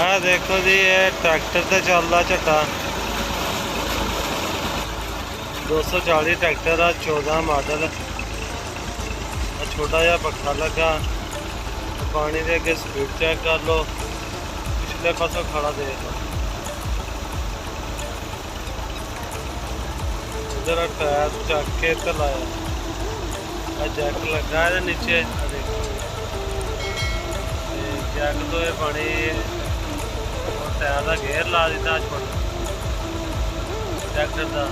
ਆ ਦੇਖੋ ਜੀ, ਇਹ ਟਰੈਕਟਰ ਤੇ ਚੱਲਦਾ ਝੱਟਾ 240 ਟਰੈਕਟਰ ਆ, 14 ਮਾਡਲ। ਛੋਟਾ ਜਿਹਾ ਪੱਖਾ ਲੱਗਾ। ਪਾਣੀ ਦੇ ਅੱਗੇ ਸਪੀਡ ਚੈੱਕ ਕਰ ਲਓ, ਪਿਛਲੇ ਪਾਸੋਂ ਖੜਾ ਦੇਖ ਲਓ। इधर टायर चक के तो लाया, जैक लगा है नीचे देखो। जैक तो ये पानी टायर का गेयर ला दिता छोटा ट्रैक्टर का,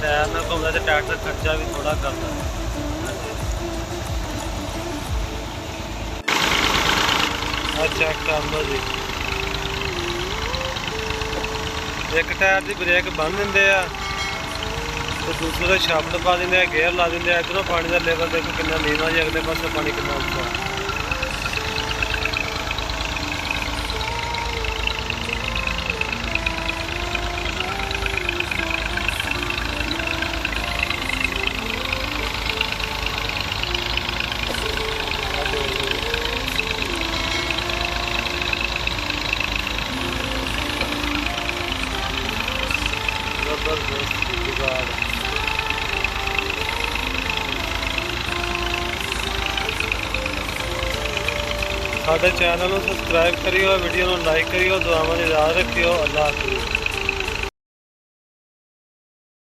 टायर ना घूमता तो ट्रैक्टर खर्चा भी थोड़ा करता है। चेक कर लो जी, एक टायर की ब्रेक बन देंगे तो दूसरे शाफ्ट पा देंगे, गेयर ला देंगे। इधरों पानी का लेवल देखो कितना नीवा जी, अगले पासे पानी कितना उठा। जबरदस्त जुगाड़। साडे चैनल को सबसक्राइब करियो, वीडियो को लाइक करियो, दुआवां दी याद रखियो। अल्लाह हाफिज़।